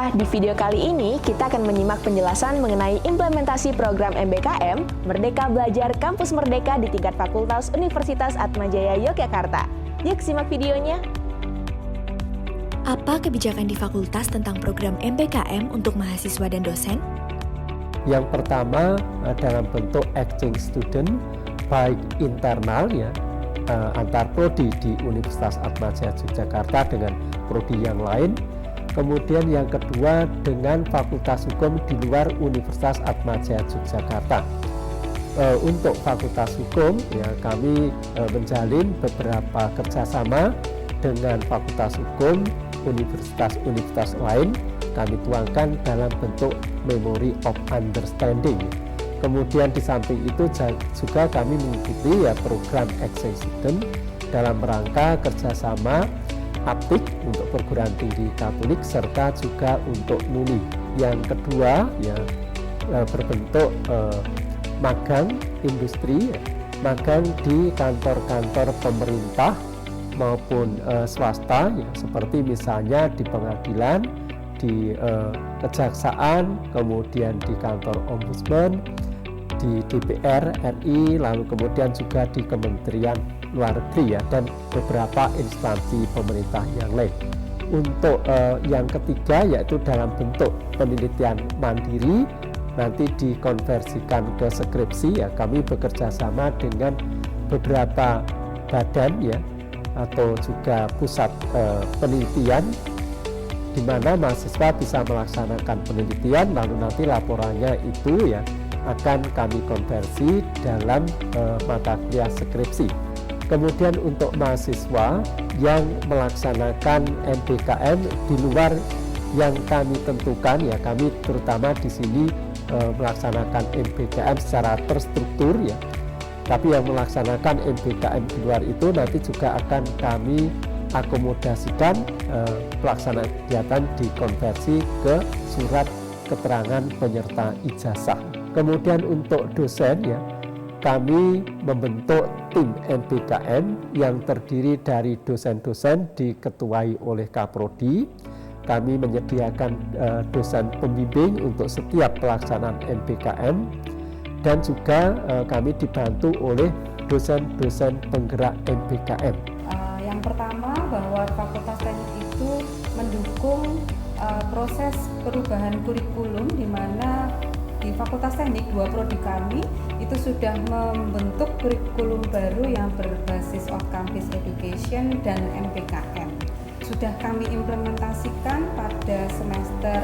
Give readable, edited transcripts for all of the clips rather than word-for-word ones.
Nah, di video kali ini kita akan menyimak penjelasan mengenai implementasi program MBKM Merdeka Belajar Kampus Merdeka di tingkat Fakultas Universitas Atmajaya Yogyakarta. Yuk simak videonya. Apa kebijakan di fakultas tentang program MBKM untuk mahasiswa dan dosen? Yang pertama dalam bentuk exchange student, baik internal ya, antar prodi di Universitas Atmajaya Yogyakarta dengan prodi yang lain. Kemudian yang kedua dengan Fakultas Hukum di luar Universitas Atmajaya Yogyakarta. Untuk Fakultas Hukum ya kami menjalin beberapa kerjasama dengan Fakultas Hukum universitas-universitas lain. Kami tuangkan dalam bentuk Memory of Understanding. Kemudian di samping itu juga kami mengikuti ya program exchange student dalam rangka kerjasama aptik untuk perguruan tinggi Katolik serta juga untuk NUNI. Yang kedua ya berbentuk magang industri, magang di kantor-kantor pemerintah maupun swasta ya, seperti misalnya di pengadilan, di kejaksaan, kemudian di kantor ombudsman, di DPR RI, lalu kemudian juga di Kementerian Luar Negeri ya, dan beberapa instansi pemerintah yang lain. Untuk yang ketiga yaitu dalam bentuk penelitian mandiri, nanti dikonversikan ke skripsi ya, kami bekerja sama dengan beberapa badan ya atau juga pusat penelitian di mana mahasiswa bisa melaksanakan penelitian, lalu nanti laporannya itu ya akan kami konversi dalam mata kuliah skripsi. Kemudian untuk mahasiswa yang melaksanakan MBKM di luar yang kami tentukan ya, kami terutama di sini melaksanakan MBKM secara terstruktur ya. Tapi yang melaksanakan MBKM di luar itu nanti juga akan kami akomodasikan pelaksanaan kegiatan dikonversi ke surat keterangan penyerta ijazah. Kemudian untuk dosen ya, kami membentuk tim MBKM yang terdiri dari dosen-dosen diketuai oleh Kaprodi. Kami menyediakan dosen pembimbing untuk setiap pelaksanaan MBKM dan juga kami dibantu oleh dosen-dosen penggerak MBKM. Yang pertama bahwa Fakultas Teknik itu mendukung proses perubahan kurikulum di mana di Fakultas Teknik dua prodi kami itu sudah membentuk kurikulum baru yang berbasis off-campus education dan MBKM. Sudah kami implementasikan pada semester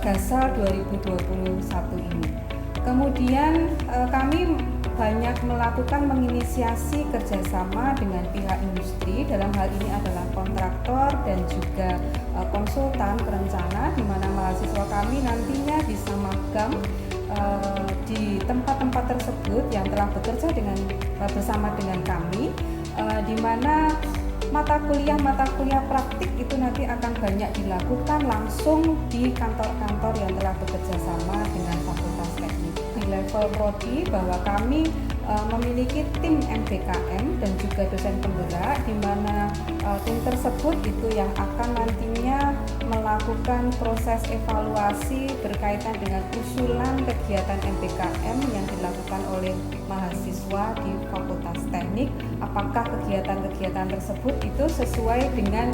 Gasal 2021 ini. Kemudian kami banyak melakukan menginisiasi kerjasama dengan pihak industri, dalam hal ini adalah kontraktor dan juga konsultan perencana, di mana mahasiswa kami nantinya bisa magang di tempat-tempat tersebut yang telah bekerja bersama dengan kami, di mana mata kuliah praktik itu nanti akan banyak dilakukan langsung di kantor-kantor yang telah bekerja sama dengan Fakultas Teknik. Di level prodi bahwa kami memiliki tim MBKM dan juga dosen penggerak, di mana tim tersebut itu yang akan nantinya melakukan proses evaluasi berkaitan dengan usulan kegiatan MBKM yang dilakukan oleh mahasiswa di Fakultas Teknik. Apakah kegiatan-kegiatan tersebut itu sesuai dengan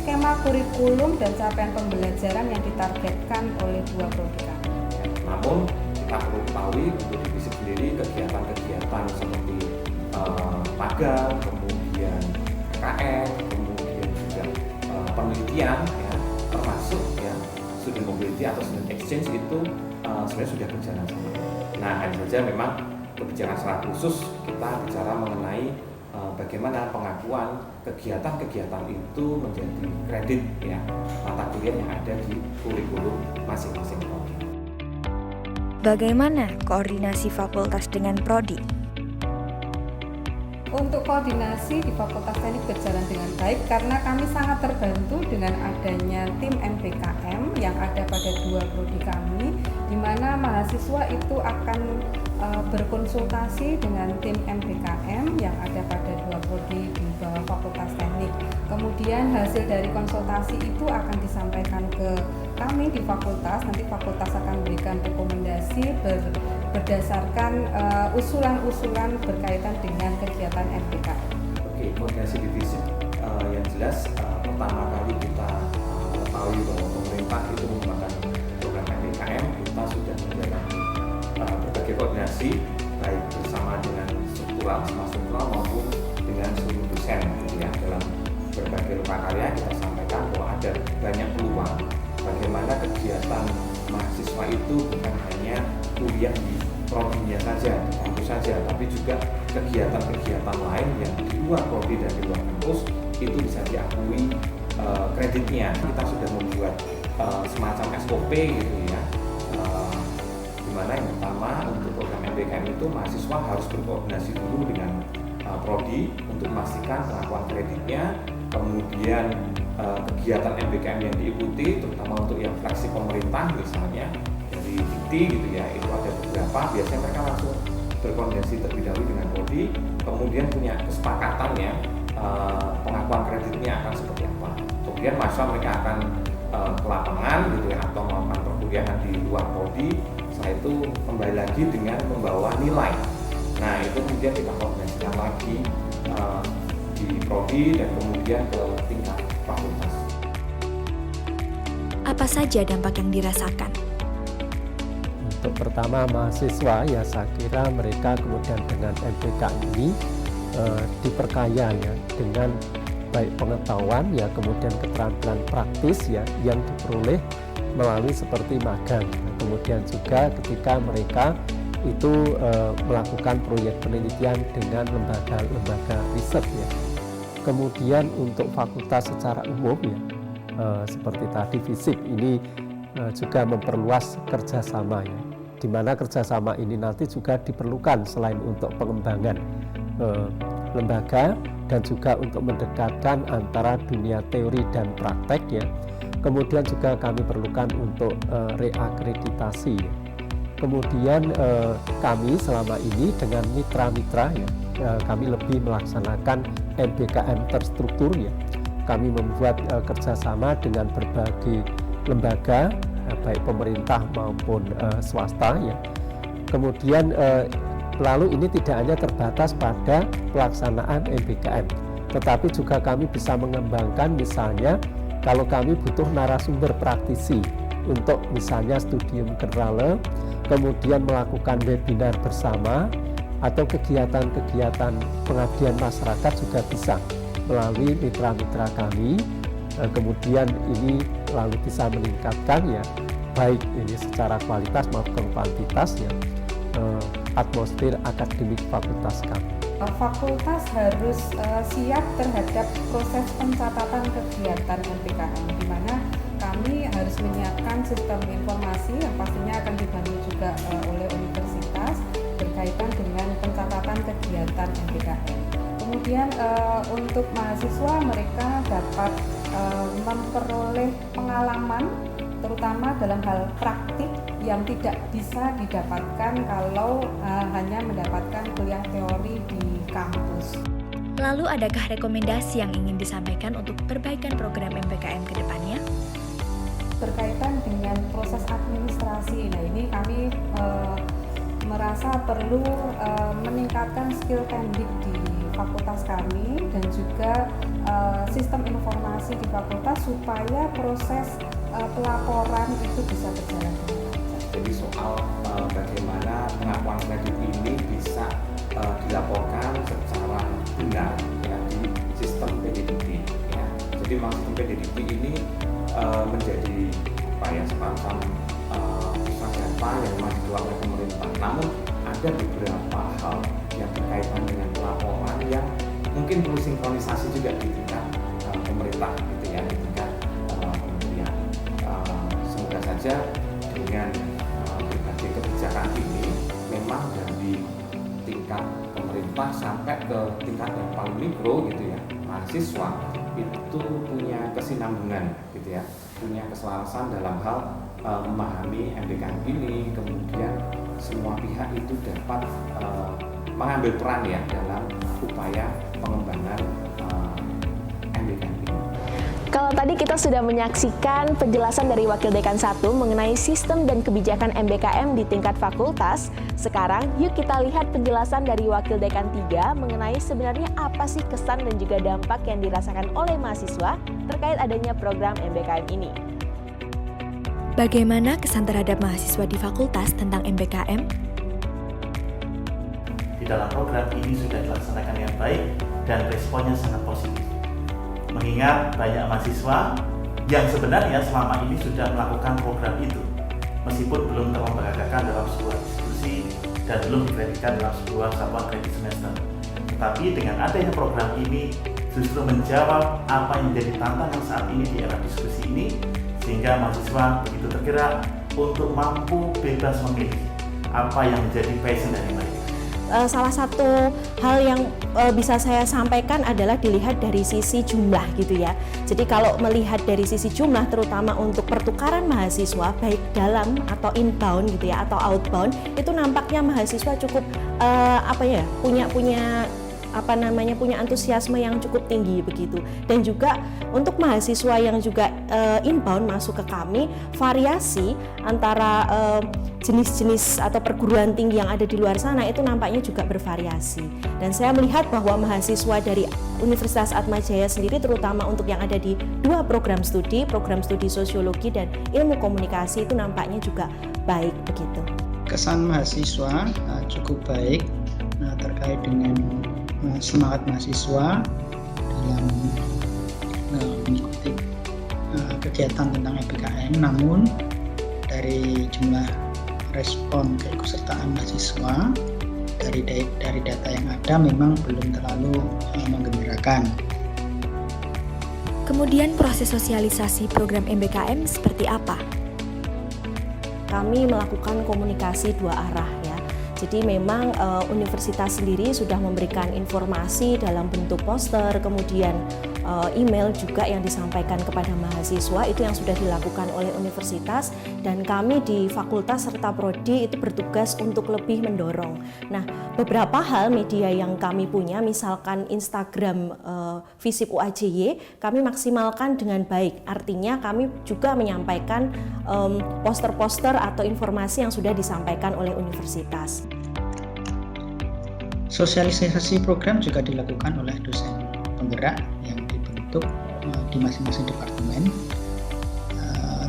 skema kurikulum dan capaian pembelajaran yang ditargetkan oleh dua prodi kami. Namun kita perlu ketahui untuk divisi sendiri kegiatan-kegiatan seperti magang, kemudian KKN, kemudian juga penelitian ya, termasuk ya student mobility atau student exchange itu sebenarnya sudah berjalan sama. Nah, hanya saja memang kebijakan secara khusus kita bicara mengenai bagaimana pengakuan kegiatan-kegiatan itu menjadi kredit ya mata kuliah yang ada di kurikulum masing-masing prodi. Bagaimana koordinasi fakultas dengan prodi? Untuk koordinasi di Fakultas Teknik berjalan dengan baik karena kami sangat terbantu dengan adanya tim MBKM yang ada pada dua prodi kami, di mana mahasiswa itu akan berkonsultasi dengan tim MBKM yang ada pada dua prodi di bawah Fakultas Teknik. Kemudian hasil dari konsultasi itu akan disampaikan ke ke kami di fakultas. Nanti fakultas akan memberikan rekomendasi berdasarkan usulan-usulan berkaitan dengan kegiatan MBKM. Oke, koordinasi divisi yang jelas pertama kali kita mengetahui bahwa pemerintah itu menggunakan program MBKM, kita sudah menjalani berbagai koordinasi baik bersama dengan struktural maupun dengan seluruh dosen gitu ya. Dalam berbagai loka karya kita sampaikan bahwa ada banyak peluang bagaimana kegiatan mahasiswa itu bukan hanya kuliah di prodinya saja, di kampus saja, tapi juga kegiatan-kegiatan lain yang di luar prodi dan di luar kampus itu bisa diakui kreditnya. Kita sudah membuat semacam SOP gitu ya, dimana yang pertama untuk program MBKM itu mahasiswa harus berkoordinasi dulu dengan prodi untuk memastikan pengakuan kreditnya. Kemudian kegiatan MBKM yang diikuti, terutama untuk yang flagship pemerintah misalnya dari Dikti gitu ya, itu ada beberapa. Biasanya mereka langsung berkoordinasi terlebih dahulu dengan prodi, kemudian punya kesepakatan ya pengakuan kreditnya akan seperti apa. Kemudian mahasiswa mereka akan ke lapangan gitu ya, atau melakukan perkuliahan di luar prodi. Setelah itu kembali lagi dengan membawa nilai. Nah itu kemudian kita koordinasikan lagi di prodi dan kemudian ke tingkat fakultas. Apa saja dampak yang dirasakan? Untuk pertama mahasiswa ya saya kira mereka kemudian dengan MBK ini diperkaya ya dengan baik pengetahuan ya, kemudian keterampilan praktis ya yang diperoleh melalui seperti magang. Kemudian juga ketika mereka itu melakukan proyek penelitian dengan lembaga-lembaga riset ya. Kemudian untuk fakultas secara umum ya seperti tadi FISIP ini juga memperluas kerjasama ya, di mana kerjasama ini nanti juga diperlukan selain untuk pengembangan lembaga dan juga untuk mendekatkan antara dunia teori dan praktek ya. Kemudian juga kami perlukan untuk reakreditasi ya. Kemudian kami selama ini dengan mitra-mitra ya, kami lebih melaksanakan MBKM terstruktur ya. Kami membuat kerjasama dengan berbagai lembaga baik pemerintah maupun swasta ya. Kemudian lalu ini tidak hanya terbatas pada pelaksanaan MBKM, tetapi juga kami bisa mengembangkan misalnya kalau kami butuh narasumber praktisi untuk misalnya studium generale, kemudian melakukan webinar bersama atau kegiatan-kegiatan pengabdian masyarakat juga bisa melalui mitra-mitra kami. Kemudian ini lalu bisa meningkatkan ya baik ini secara kualitas maupun kuantitas ya atmosfer akademik fakultas kami. Fakultas harus siap terhadap proses pencatatan kegiatan MBKM, di mana kami harus menyiapkan sistem informasi yang pastinya akan dibantu juga oleh universitas berkaitan dengan pencatatan kegiatan MBKM. Kemudian untuk mahasiswa mereka dapat memperoleh pengalaman terutama dalam hal praktik yang tidak bisa didapatkan kalau hanya mendapatkan kuliah teori di kampus. Lalu adakah rekomendasi yang ingin disampaikan untuk perbaikan program MBKM ke depannya? Berkaitan dengan proses administrasi, nah ini kami merasa perlu meningkatkan skill teknik di fakultas kami dan juga sistem informasi di fakultas supaya proses pelaporan itu bisa berjalan dengan lancar. Jadi soal bagaimana pengakuan kredit ini bisa dilaporkan secara benar ya, di sistem PDDT ya. Jadi sistem PDDT ini menjadi apa ya, semacam pusat data yang masih dikelola oleh pemerintah. Namun ada beberapa hal yang berkaitan dengan pelaporan yang mungkin perlu sinkronisasi juga di tingkat pemerintah gitu ya, di tingkat kementerian. Semoga saja dengan berbagai kebijakan ini memang dari tingkat pemerintah sampai ke tingkat yang paling mikro gitu ya, mahasiswa itu punya kesinambungan gitu ya, punya keselarasan dalam hal memahami MBKM ini, kemudian semua pihak itu dapat mengambil peran ya dalam upaya pengembangan MBKM ini. Kalau tadi kita sudah menyaksikan penjelasan dari Wakil Dekan 1 mengenai sistem dan kebijakan MBKM di tingkat fakultas, sekarang yuk kita lihat penjelasan dari Wakil Dekan 3 mengenai sebenarnya apa sih kesan dan juga dampak yang dirasakan oleh mahasiswa terkait adanya program MBKM ini. Bagaimana kesan terhadap mahasiswa di fakultas tentang MBKM? Di dalam program ini sudah dilaksanakan yang baik dan responnya sangat positif. Mengingat banyak mahasiswa yang sebenarnya selama ini sudah melakukan program itu, meskipun belum terlembagakan dalam sebuah diskusi dan belum dikreditkan dalam sebuah satuan kredit semester. Tetapi dengan adanya program ini justru menjawab apa yang menjadi tantangan saat ini di era diskusi ini, sehingga mahasiswa begitu tergerak untuk mampu bebas memilih apa yang menjadi passion dari mereka. Salah satu hal yang bisa saya sampaikan adalah dilihat dari sisi jumlah gitu ya. Jadi kalau melihat dari sisi jumlah terutama untuk pertukaran mahasiswa baik dalam atau inbound gitu ya atau outbound, itu nampaknya mahasiswa cukup punya antusiasme yang cukup tinggi begitu. Dan juga untuk mahasiswa yang juga inbound masuk ke kami, variasi antara jenis-jenis atau perguruan tinggi yang ada di luar sana itu nampaknya juga bervariasi. Dan saya melihat bahwa mahasiswa dari Universitas Atmajaya sendiri terutama untuk yang ada di dua program studi sosiologi dan ilmu komunikasi itu nampaknya juga baik begitu. Kesan mahasiswa cukup baik terkait dengan semangat mahasiswa dalam mengikuti kegiatan tentang MBKM, namun dari jumlah respon keikutsertaan mahasiswa dari data yang ada memang belum terlalu menggembirakan. Kemudian proses sosialisasi program MBKM seperti apa? Kami melakukan komunikasi dua arah ya. Jadi memang universitas sendiri sudah memberikan informasi dalam bentuk poster, kemudian email juga yang disampaikan kepada mahasiswa, itu yang sudah dilakukan oleh universitas, dan kami di fakultas serta prodi itu bertugas untuk lebih mendorong. Nah, beberapa hal media yang kami punya, misalkan Instagram Visip UAJY, kami maksimalkan dengan baik. Artinya kami juga menyampaikan poster-poster atau informasi yang sudah disampaikan oleh universitas. Sosialisasi program juga dilakukan oleh dosen penggerak yang dibentuk di masing-masing departemen.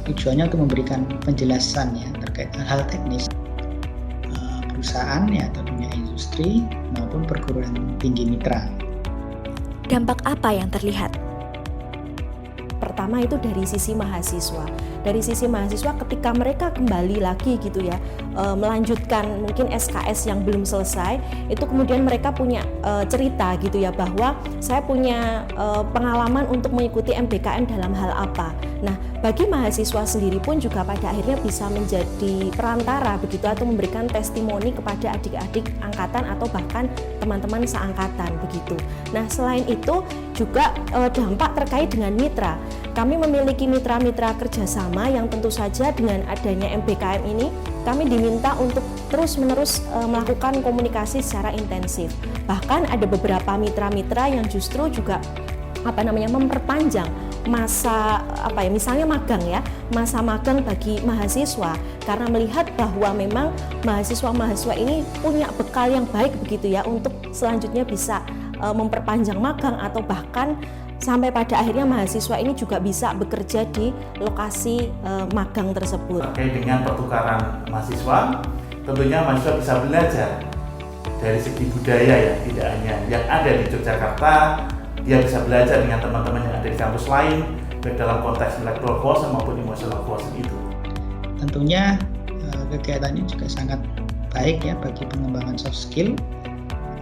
Tujuannya untuk memberikan penjelasan ya terkait hal teknis perusahaan ya atau dunia industri maupun perguruan tinggi mitra. Dampak apa yang terlihat? Pertama itu dari sisi mahasiswa. Dari sisi mahasiswa ketika mereka kembali lagi gitu ya, melanjutkan mungkin SKS yang belum selesai, itu kemudian mereka punya cerita gitu ya bahwa saya punya pengalaman untuk mengikuti MBKM dalam hal apa. Nah, bagi mahasiswa sendiri pun juga pada akhirnya bisa menjadi perantara begitu atau memberikan testimoni kepada adik-adik angkatan atau bahkan teman-teman seangkatan begitu. Nah, selain itu juga dampak terkait dengan mitra. Kami memiliki mitra-mitra kerjasama yang tentu saja dengan adanya MBKM ini kami diminta untuk terus-menerus melakukan komunikasi secara intensif. Bahkan ada beberapa mitra-mitra yang justru juga memperpanjang masa misalnya magang ya, masa magang bagi mahasiswa karena melihat bahwa memang mahasiswa-mahasiswa ini punya bekal yang baik begitu ya untuk selanjutnya bisa memperpanjang magang atau bahkan sampai pada akhirnya mahasiswa ini juga bisa bekerja di lokasi magang tersebut. Terkait dengan pertukaran mahasiswa, tentunya mahasiswa bisa belajar dari segi budaya ya, tidak hanya yang ada di Yogyakarta, dia bisa belajar dengan teman-teman yang ada di kampus lain, baik dalam konteks intellectual quotient maupun emotional quotient itu. Tentunya kegiatan ini juga sangat baik ya bagi pengembangan soft skill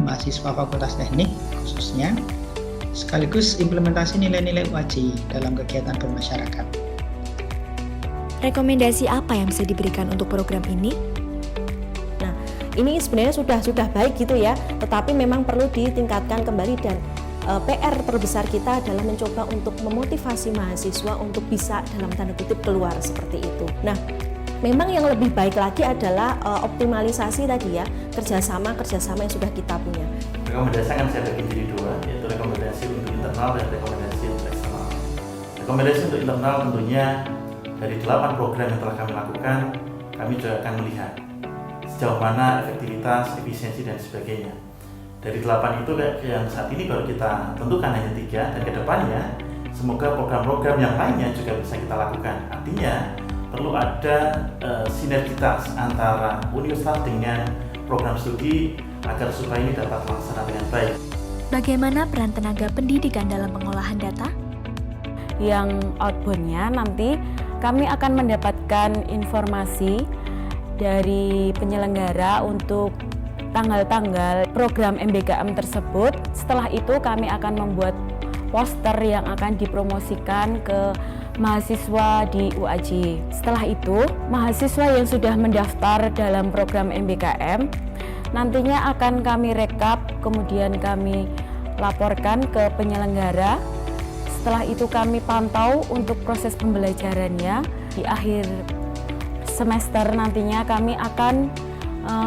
mahasiswa Fakultas Teknik khususnya, sekaligus implementasi nilai-nilai UAJY dalam kegiatan bermasyarakat. Rekomendasi apa yang bisa diberikan untuk program ini? Nah, ini sebenarnya sudah baik gitu ya, tetapi memang perlu ditingkatkan kembali dan PR terbesar kita adalah mencoba untuk memotivasi mahasiswa untuk bisa dalam tanda kutip keluar seperti itu. Nah, memang yang lebih baik lagi adalah optimalisasi tadi ya, kerjasama yang sudah kita punya. Rekomendasi kan bisa bagi jadi dua, yaitu rekomendasi untuk internal dan rekomendasi untuk eksternal. Rekomendasi untuk internal tentunya dari 8 program yang telah kami lakukan, kami juga akan melihat sejauh mana efektivitas, efisiensi, dan sebagainya. Dari 8 itu yang saat ini baru kita tentukan hanya 3, dan kedepannya semoga program-program yang lainnya juga bisa kita lakukan. Artinya perlu ada sinergitas antara universitas dengan program studi agar supaya ini dapat terlaksana dengan baik. Bagaimana peran tenaga pendidikan dalam pengolahan data? Yang outbound-nya nanti kami akan mendapatkan informasi dari penyelenggara untuk tanggal-tanggal program MBKM tersebut. Setelah itu kami akan membuat poster yang akan dipromosikan ke mahasiswa di UAJ. Setelah itu, mahasiswa yang sudah mendaftar dalam program MBKM nantinya akan kami rekap, kemudian kami laporkan ke penyelenggara. Setelah itu kami pantau untuk proses pembelajarannya. Di akhir semester nantinya kami akan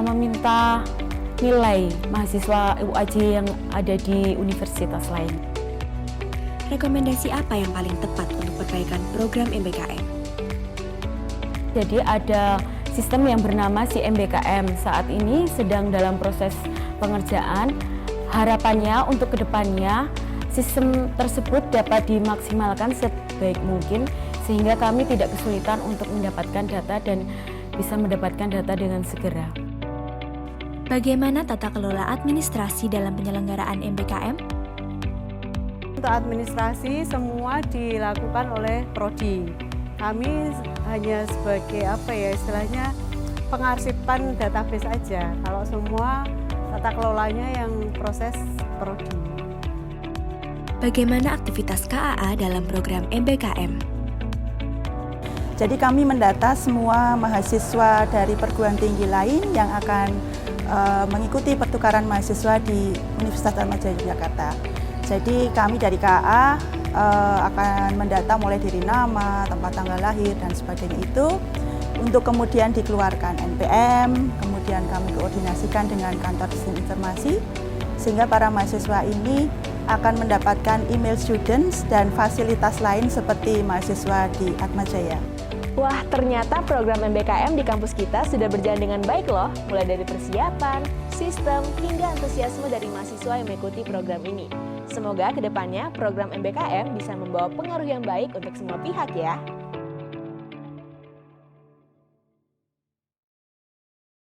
meminta nilai mahasiswa UAJ yang ada di universitas lain. Rekomendasi apa yang paling tepat untuk perbaikan program MBKM? Jadi ada sistem yang bernama si MBKM. Saat ini sedang dalam proses pengerjaan. Harapannya untuk kedepannya sistem tersebut dapat dimaksimalkan sebaik mungkin sehingga kami tidak kesulitan untuk mendapatkan data dan bisa mendapatkan data dengan segera. Bagaimana tata kelola administrasi dalam penyelenggaraan MBKM? Untuk administrasi semua dilakukan oleh prodi. Kami hanya sebagai istilahnya pengarsipan database aja. Kalau semua tata kelolanya yang proses prodi. Bagaimana aktivitas KAA dalam program MBKM? Jadi kami mendata semua mahasiswa dari perguruan tinggi lain yang akan mengikuti pertukaran mahasiswa di Universitas Atmajaya Yogyakarta. Jadi kami dari KAA akan mendata mulai dari nama, tempat tanggal lahir, dan sebagainya itu untuk kemudian dikeluarkan NPM, kemudian kami koordinasikan dengan kantor sistem informasi sehingga para mahasiswa ini akan mendapatkan email students dan fasilitas lain seperti mahasiswa di Atmajaya. Wah, ternyata program MBKM di kampus kita sudah berjalan dengan baik loh, mulai dari persiapan, sistem, hingga antusiasme dari mahasiswa yang mengikuti program ini. Semoga kedepannya program MBKM bisa membawa pengaruh yang baik untuk semua pihak ya.